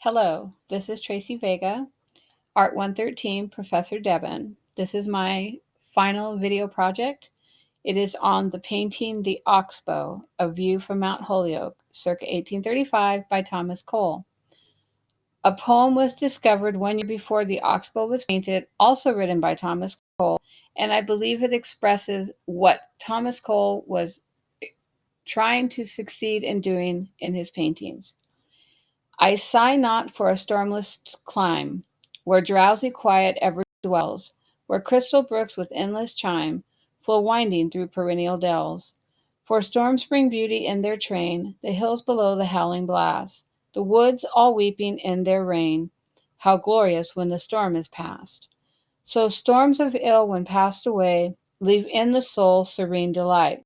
Hello, this is Tracy Vega, Art 113, Professor Devon. This is my final video project. It is on the painting The Oxbow, A View from Mount Holyoke, circa 1835 by Thomas Cole. A poem was discovered 1 year before The Oxbow was painted, also written by Thomas Cole, and I believe it expresses what Thomas Cole was trying to succeed in doing in his paintings. I sigh not for a stormless clime, where drowsy quiet ever dwells, where crystal brooks with endless chime flow winding through perennial dells. For storms bring beauty in their train, the hills below the howling blast, the woods all weeping in their rain. How glorious when the storm is past! So storms of ill, when passed away, leave in the soul serene delight.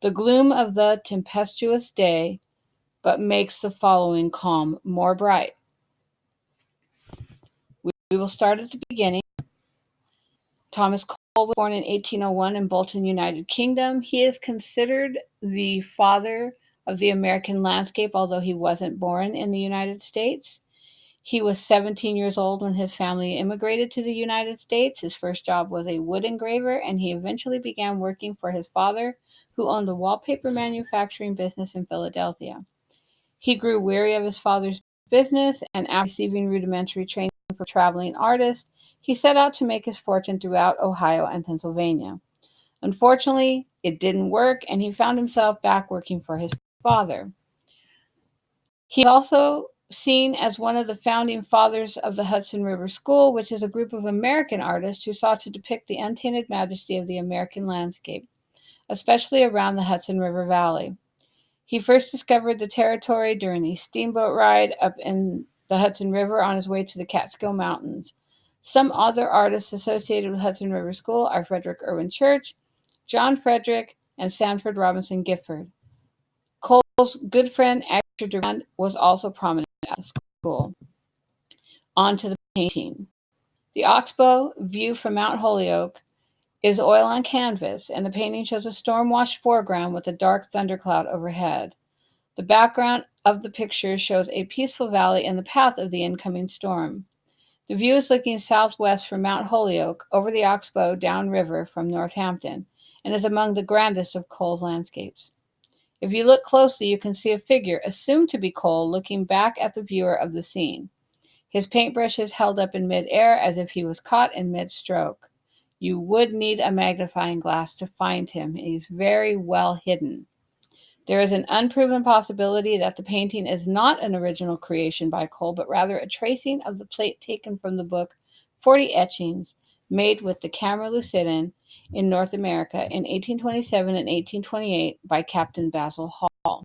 The gloom of the tempestuous day but makes the following calm more bright. We will start at the beginning. Thomas Cole was born in 1801 in Bolton, United Kingdom. He is considered the father of the American landscape, although he wasn't born in the United States. He was 17 years old when his family immigrated to the United States. His first job was a wood engraver, and he eventually began working for his father, who owned a wallpaper manufacturing business in Philadelphia. He grew weary of his father's business, and after receiving rudimentary training for traveling artist, he set out to make his fortune throughout Ohio and Pennsylvania. Unfortunately, it didn't work, and he found himself back working for his father. He is also seen as one of the founding fathers of the Hudson River School, which is a group of American artists who sought to depict the untainted majesty of the American landscape, especially around the Hudson River Valley. He first discovered the territory during a steamboat ride up in the Hudson River on his way to the Catskill Mountains. Some other artists associated with Hudson River School are Frederick Irwin Church, John Frederick, and Sanford Robinson Gifford. Cole's good friend Asher Durand was also prominent at the school. On to the painting. The Oxbow View from Mount Holyoke is oil on canvas, and the painting shows a storm-washed foreground with a dark thundercloud overhead. The background of the picture shows a peaceful valley in the path of the incoming storm. The view is looking southwest from Mount Holyoke over the Oxbow downriver from Northampton and is among the grandest of Cole's landscapes. If you look closely, you can see a figure assumed to be Cole looking back at the viewer of the scene. His paintbrush is held up in mid-air as if he was caught in mid-stroke. You would need a magnifying glass to find him. He's very well hidden. There is an unproven possibility that the painting is not an original creation by Cole, but rather a tracing of the plate taken from the book 40 Etchings, made with the camera lucidum in North America in 1827 and 1828 by Captain Basil Hall.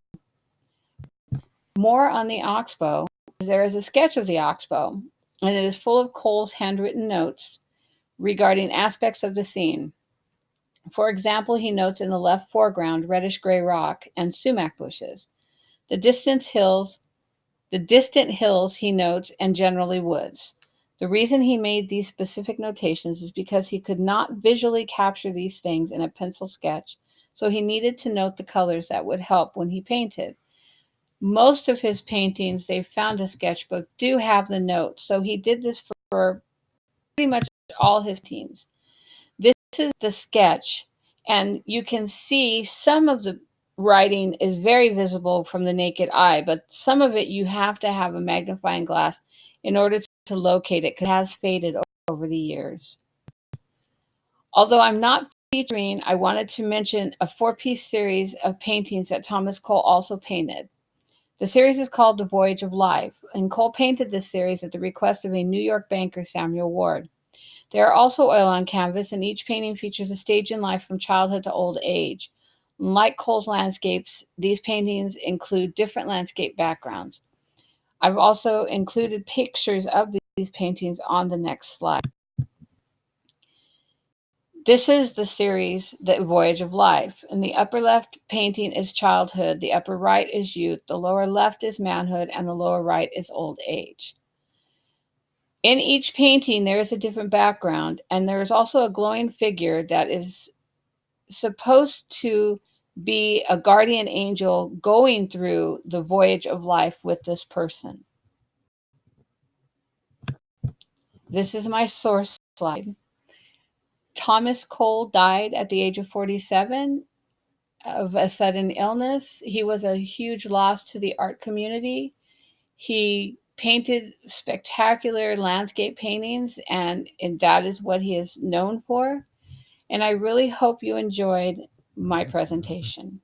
More on the Oxbow. There is a sketch of the Oxbow, and it is full of Cole's handwritten notes regarding aspects of the scene. For example, he notes in the left foreground reddish-gray rock and sumac bushes. The distant hills he notes, and generally woods. The reason he made these specific notations is because he could not visually capture these things in a pencil sketch, so he needed to note the colors that would help when he painted. Most of his paintings they've found a sketchbook do have the notes, so he did this for pretty much all his paintings. This is the sketch, and you can see some of the writing is very visible from the naked eye, but some of it you have to have a magnifying glass in order to locate it because it has faded over the years. Although I'm not featuring, I wanted to mention a 4-piece series of paintings that Thomas Cole also painted. The series is called The Voyage of Life, and Cole painted this series at the request of a New York banker, Samuel Ward. They are also oil on canvas, and each painting features a stage in life from childhood to old age. Like Cole's landscapes, these paintings include different landscape backgrounds. I've also included pictures of these paintings on the next slide. This is the series, The Voyage of Life. In the upper left painting is childhood, the upper right is youth, the lower left is manhood, and the lower right is old age. In each painting, there is a different background, and there is also a glowing figure that is supposed to be a guardian angel going through the voyage of life with this person. This is my source slide. Thomas Cole died at the age of 47 of a sudden illness. He was a huge loss to the art community. He painted spectacular landscape paintings, and that is what he is known for. And I really hope you enjoyed my presentation.